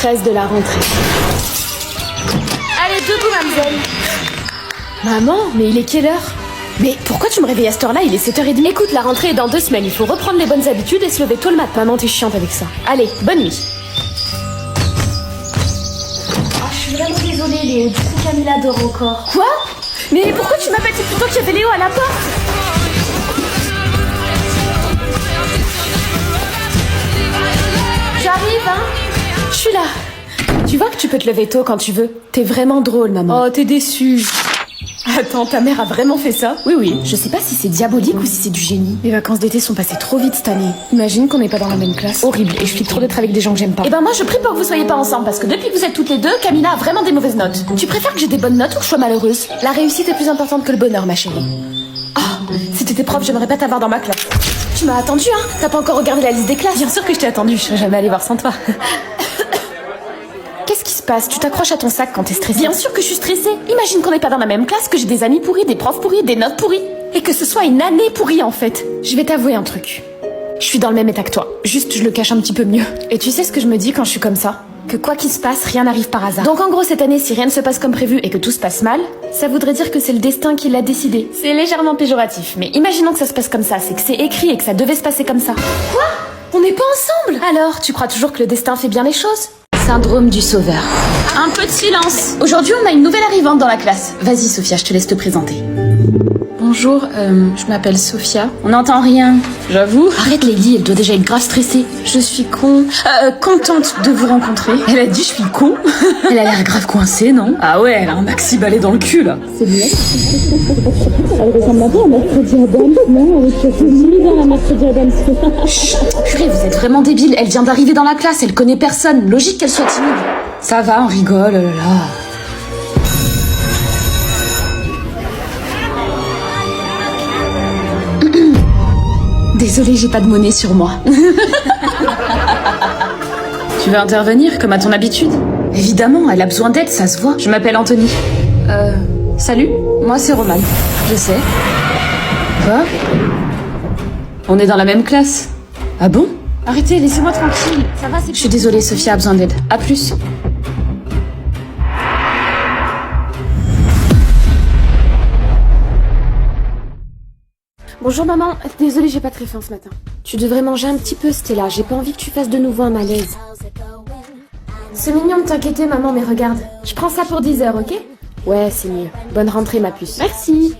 stress de la rentrée. Allez, debout, mademoiselle. Maman, mais il est quelle heure? Mais pourquoi tu me réveilles à cette heure-là? Il est 7h30. Écoute, la rentrée est dans 2 semaines. Il faut reprendre les bonnes habitudes et se lever tôt le matin. Maman, t'es chiante avec ça. Allez, bonne nuit. Oh, je suis vraiment désolée, Léo. Du coup, Camilla dort encore. Quoi? Mais pourquoi tu m'as pas dit plutôt qu'il y avait Léo à la porte? J'arrive, hein? Je suis là. Tu vois que tu peux te lever tôt quand tu veux. T'es vraiment drôle, maman. Oh, t'es déçue. Attends, ta mère a vraiment fait ça? Oui, oui. Je sais pas si c'est diabolique ou si c'est du génie. Les vacances d'été sont passées trop vite cette année. Imagine qu'on n'est pas dans la même classe. Horrible. Et je flippe trop d'être avec des gens que j'aime pas. Eh ben moi, je prie pour que vous soyez pas ensemble parce que depuis que vous êtes toutes les deux, Camilla a vraiment des mauvaises notes. Tu préfères que j'ai des bonnes notes ou que je sois malheureuse? La réussite est plus importante que le bonheur, ma chérie. Oh, si t'étais prof, j'aimerais pas t'avoir dans ma classe. Tu m'as attendu, hein? T'as pas encore regardé la liste des classes? Bien sûr que je t'ai attendu. Je serais jamais allée voir sans toi. Qu'est-ce qui se passe? Tu t'accroches à ton sac quand t'es stressée? Bien sûr que je suis stressée. Imagine qu'on n'est pas dans la même classe, que j'ai des amis pourris, des profs pourris, des notes pourries. Et que ce soit une année pourrie en fait. Je vais t'avouer un truc. Je suis dans le même état que toi. Juste, je le cache un petit peu mieux. Et tu sais ce que je me dis quand je suis comme ça? Que quoi qu'il se passe, rien n'arrive par hasard. Donc en gros, cette année, si rien ne se passe comme prévu et que tout se passe mal, ça voudrait dire que c'est le destin qui l'a décidé. C'est légèrement péjoratif, mais imaginons que ça se passe comme ça, c'est que c'est écrit et que ça devait se passer comme ça. Quoi? On n'est pas ensemble? Alors, tu crois toujours que le destin fait bien les choses? Syndrome du sauveur. Un peu de silence. Aujourd'hui, on a une nouvelle arrivante dans la classe. Vas-y, Sophia, je te laisse te présenter. Bonjour, je m'appelle Sophia. On n'entend rien. J'avoue. Arrête, Lady, elle doit déjà être grave stressée. Je suis contente de vous rencontrer. Elle a dit je suis con. Elle a l'air grave coincée, non? Ah ouais, elle a un maxi balai dans le cul, là. C'est bien. Elle ressemble un peu à Mercredi Adams, non? Avec cette dans la Mercredi Adams. Chut, purée, vous êtes vraiment débile. Elle vient d'arriver dans la classe, elle connaît personne. Logique qu'elle soit timide. Ça va, on rigole, oh là là. Désolée, j'ai pas de monnaie sur moi. Tu veux intervenir, comme à ton habitude? Évidemment, elle a besoin d'aide, ça se voit. Je m'appelle Anthony. Salut, moi c'est Roman. Je sais. Quoi? On est dans la même classe. Ah bon? Arrêtez, laissez-moi tranquille. Ça va, c'est... Je suis désolée, Sophia a besoin d'aide. À plus. Bonjour maman, désolée j'ai pas très faim ce matin. Tu devrais manger un petit peu Stella, j'ai pas envie que tu fasses de nouveau un malaise. C'est mignon de t'inquiéter maman, mais regarde, je prends ça pour 10 heures, ok? Ouais, c'est mieux. Bonne rentrée ma puce. Merci.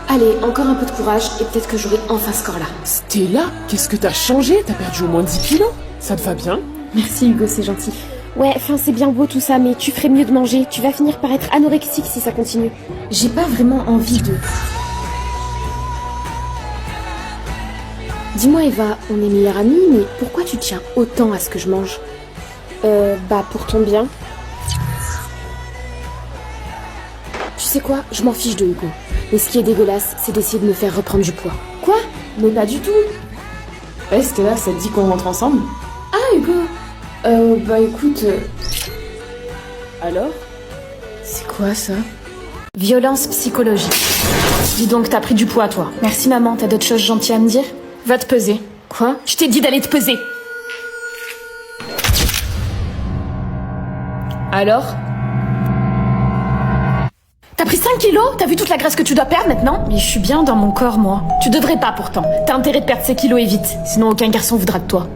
Allez, encore un peu de courage et peut-être que j'aurai enfin ce corps-là. Stella, qu'est-ce que t'as changé? T'as perdu au moins 10 kilos? Ça te va bien? Merci Hugo, c'est gentil. Ouais, enfin c'est bien beau tout ça, mais tu ferais mieux de manger. Tu vas finir par être anorexique si ça continue. J'ai pas vraiment envie de... Dis-moi Eva, on est meilleures amies, mais pourquoi tu tiens autant à ce que je mange? Pour ton bien. Tu sais quoi? Je m'en fiche de Hugo. Mais ce qui est dégueulasse, c'est d'essayer de me faire reprendre du poids. Quoi? Mais pas du tout. Eh Stella, ça te dit qu'on rentre ensemble? Ah Hugo! Écoute... Alors? C'est quoi ça? Violence psychologique. Dis donc, t'as pris du poids, toi. Merci maman, t'as d'autres choses gentilles à me dire? Va te peser. Quoi? Je t'ai dit d'aller te peser. Alors? T'as pris 5 kilos? T'as vu toute la graisse que tu dois perdre maintenant? Mais je suis bien dans mon corps, moi. Tu devrais pas, pourtant. T'as intérêt de perdre ces kilos et vite. Sinon, aucun garçon voudra de toi.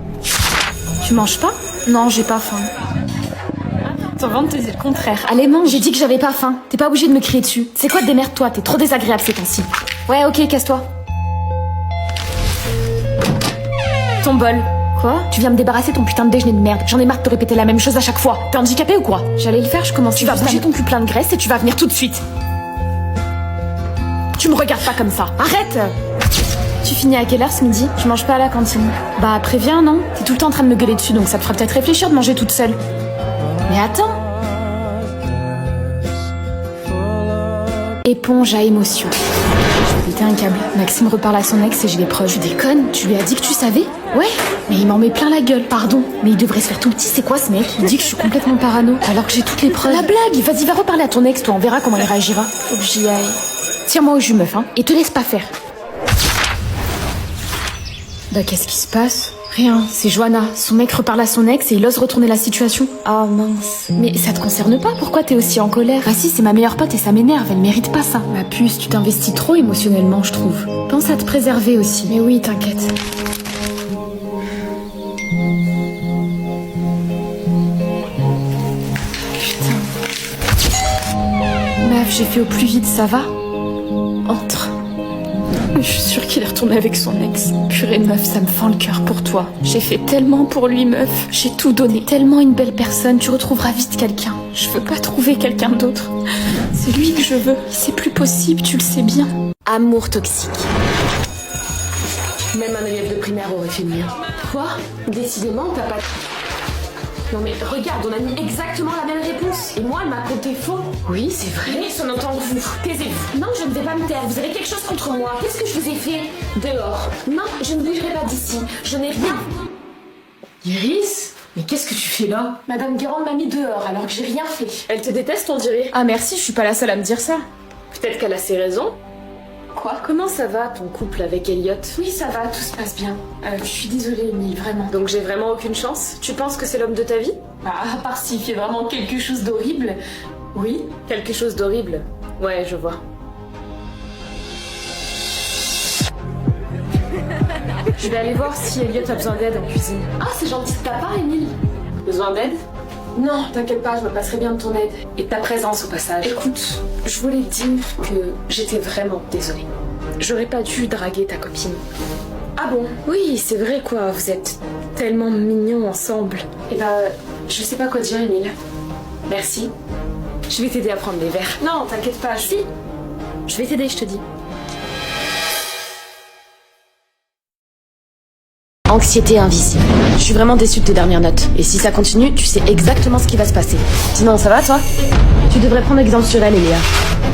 Tu manges pas? Non, j'ai pas faim. T'en vas te dire le contraire. Allez, mange. J'ai dit que j'avais pas faim. T'es pas obligé de me crier dessus. C'est quoi, démerde-toi? T'es trop désagréable ces temps-ci. Ouais, ok, casse-toi. Ton bol. Quoi? Tu viens me débarrasser ton putain de déjeuner de merde. J'en ai marre de te répéter la même chose à chaque fois. T'es handicapé ou quoi? J'allais le faire, je commence. Tu vas bouger ton cul plein de graisse et tu vas venir tout de suite. Tu me regardes pas comme ça. Arrête! Tu finis à quelle heure ce midi? Je mange pas à la cantine. Bah préviens, non? T'es tout le temps en train de me gueuler dessus, donc ça te fera peut-être réfléchir de manger toute seule. Mais attends. Éponge à émotion. Je vais péter un câble. Maxime reparle à son ex et j'ai les preuves. Tu déconnes? Tu lui as dit que tu savais? Ouais, mais il m'en met plein la gueule. Pardon, mais il devrait se faire tout petit. C'est quoi ce mec? Il dit que je suis complètement parano, alors que j'ai toutes les preuves. La blague! Vas-y, va reparler à ton ex, toi, on verra comment il réagira. Faut que j'y aille. Tiens-moi au jus, meuf, hein, et te laisse pas faire. Bah qu'est-ce qui se passe? Rien, c'est Johanna. Son mec reparle à son ex et il ose retourner la situation. Ah mince. Mais ça te concerne pas? Pourquoi t'es aussi en colère? Ah si, c'est ma meilleure pote et ça m'énerve, elle mérite pas ça. Ma puce, tu t'investis trop émotionnellement, je trouve. Pense à te préserver aussi. Mais oui, t'inquiète. Putain. Meuf, j'ai fait au plus vite, ça va? Entre. Je suis sûre qu'il est retourné avec son ex. Purée meuf, ça me fend le cœur pour toi. J'ai fait tellement pour lui meuf. J'ai tout donné. Tellement une belle personne, tu retrouveras vite quelqu'un. Je veux pas trouver quelqu'un d'autre. C'est lui que je veux. C'est plus possible, tu le sais bien. Amour toxique. Même un élève de primaire aurait fait mieux. Quoi? Décidément, t'as pas... Non mais regarde, on a mis exactement la même réponse. Et moi, elle m'a compté faux. Oui, c'est vrai. Oui, son entend vous. Taisez-vous. Non, je ne vais pas me taire. Vous avez quelque chose contre moi. Qu'est-ce que je vous ai fait? Dehors. Non, je ne bougerai pas d'ici. Je n'ai rien. Iris? Mais qu'est-ce que tu fais là? Madame Guérande m'a mis dehors alors que j'ai rien fait. Elle te déteste, on dirait. Ah merci, je suis pas la seule à me dire ça. Peut-être qu'elle a ses raisons. Quoi? Comment ça va, ton couple avec Elliot? Oui, ça va, tout se passe bien. Je suis désolée, Emile, vraiment. Donc j'ai vraiment aucune chance? Tu penses que c'est l'homme de ta vie? Bah, à part s'il fait vraiment quelque chose d'horrible, oui. Quelque chose d'horrible? Ouais, je vois. Je vais aller voir si Elliot a besoin d'aide en cuisine. Ah, c'est gentil de ta part, Emile. Besoin d'aide? Non, t'inquiète pas, je me passerai bien de ton aide. Et de ta présence au passage. Écoute, je voulais te dire que J'étais vraiment désolée. J'aurais pas dû draguer ta copine. Ah bon? Oui, c'est vrai quoi, vous êtes tellement mignons ensemble. Eh ben, je sais pas quoi dire, Emile. Merci. Je vais t'aider à prendre les verres. Non, t'inquiète pas, Si, je vais t'aider, je te dis. Anxiété invisible. Je suis vraiment déçue de tes dernières notes. Et si ça continue, tu sais exactement ce qui va se passer. Sinon, ça va, toi? Tu devrais prendre exemple sur elle, Elia.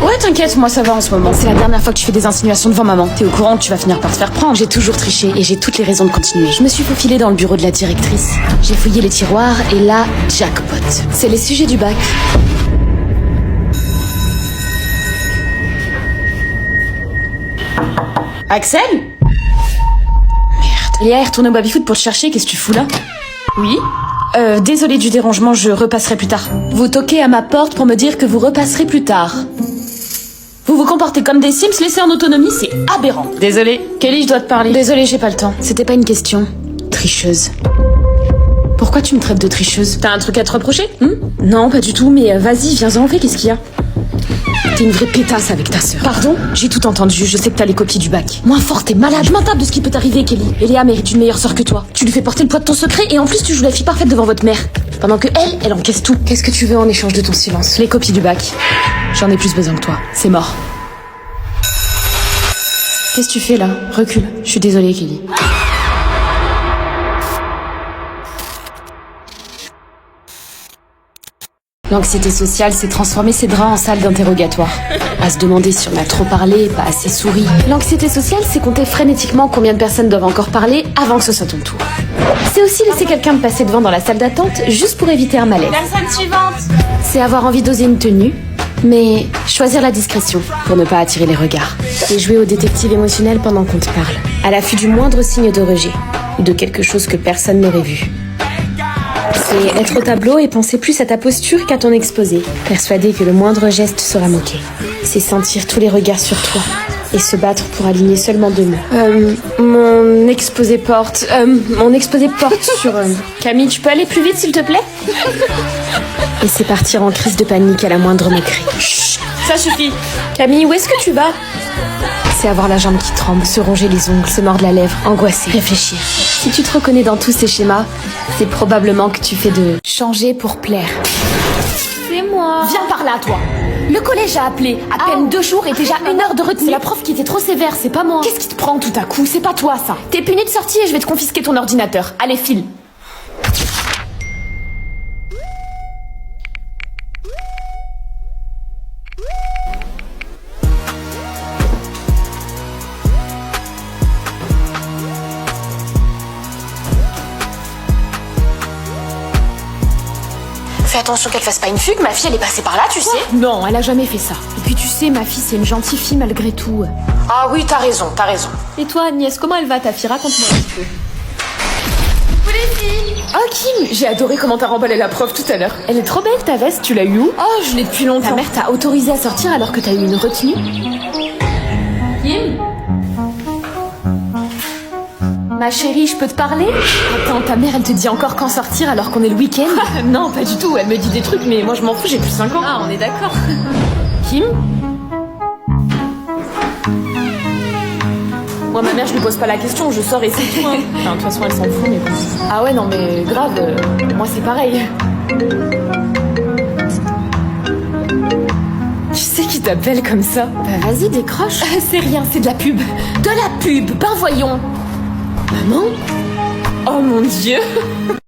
Ouais, t'inquiète, moi ça va en ce moment. C'est la dernière fois que tu fais des insinuations devant maman. T'es au courant que tu vas finir par te faire prendre. J'ai toujours triché et j'ai toutes les raisons de continuer. Je me suis faufilée dans le bureau de la directrice. J'ai fouillé les tiroirs et là, jackpot. C'est les sujets du bac. Axel? Léa est retournée au baby-foot pour te chercher, qu'est-ce que tu fous là? Oui? Désolée du dérangement, je repasserai plus tard. Vous toquez à ma porte pour me dire que vous repasserez plus tard. Vous vous comportez comme des Sims laissés en autonomie, c'est aberrant. Désolée. Kelly, je dois te parler. Désolée, j'ai pas le temps. C'était pas une question. Tricheuse. Pourquoi tu me traites de tricheuse? T'as un truc à te reprocher? Non, pas du tout, mais vas-y, viens-en, fais, qu'est-ce qu'il y a? T'es une vraie pétasse avec ta sœur. Pardon? J'ai tout entendu, je sais que t'as les copies du bac. Moins fort, t'es malade. Je m'en tape de ce qui peut t'arriver, Kelly. Eléa mérite une meilleure sœur que toi. Tu lui fais porter le poids de ton secret et en plus tu joues la fille parfaite devant votre mère. Pendant que elle encaisse tout. Qu'est-ce que tu veux en échange de ton silence? Les copies du bac. J'en ai plus besoin que toi. C'est mort. Qu'est-ce que tu fais là? Recule. Je suis désolée, Kelly. L'anxiété sociale s'est transformée ses draps en salle d'interrogatoire. À se demander si on a trop parlé, pas assez souri. L'anxiété sociale, c'est compter frénétiquement combien de personnes doivent encore parler avant que ce soit ton tour. C'est aussi laisser quelqu'un te passer devant dans la salle d'attente juste pour éviter un malaise. Personne suivante. C'est avoir envie d'oser une tenue, mais choisir la discrétion pour ne pas attirer les regards. Et jouer au détective émotionnel pendant qu'on te parle, à l'affût du moindre signe de rejet ou de quelque chose que personne n'aurait vu. C'est être au tableau et penser plus à ta posture qu'à ton exposé, persuadé que le moindre geste sera moqué. C'est sentir tous les regards sur toi et se battre pour aligner seulement deux mots. Mon exposé porte sur... Camille, tu peux aller plus vite s'il te plaît? Et c'est partir en crise de panique à la moindre moquerie. Chut, ça suffit. Camille, où est-ce que tu vas? C'est avoir la jambe qui tremble, se ronger les ongles, se mordre la lèvre, angoisser, réfléchir. Si tu te reconnais dans tous ces schémas, c'est probablement que tu fais de changer pour plaire. C'est moi. Viens par là, toi. Le collège a appelé. À peine 2 jours et déjà 1 heure de retenue. C'est la prof qui était trop sévère, c'est pas moi. Qu'est-ce qui te prend tout à coup? C'est pas toi, ça. T'es puni de sortie et je vais te confisquer ton ordinateur. Allez, file. fais attention qu'elle fasse pas une fugue, ma fille elle est passée par là, tu sais. Non, elle a jamais fait ça. Et puis tu sais, ma fille, c'est une gentille fille malgré tout. Ah oui, t'as raison, t'as raison. Et toi, Agnès, comment elle va ta fille? Raconte-moi un petit peu. Oh Kim, j'ai adoré comment t'as remballé la prof tout à l'heure. Elle est trop belle ta veste, tu l'as eu où? Oh, je l'ai depuis longtemps. Ta mère t'a autorisé à sortir alors que t'as eu une retenue? Kim? Ma chérie, je peux te parler? Attends, ta mère, elle te dit encore quand sortir alors qu'on est le week-end? Non, pas du tout, elle me dit des trucs, mais moi je m'en fous, j'ai plus 5 ans. Ah, on est d'accord. Kim? Moi, ma mère, je lui pose pas la question, je sors et c'est tout. Hein. Enfin, de toute façon, elle s'en fout, mais bon. Ah ouais, non, mais grave, moi c'est pareil. Tu sais qui t'appelle comme ça? Bah vas-y, décroche. C'est rien, c'est de la pub. De la pub, ben voyons. Maman? Oh mon Dieu.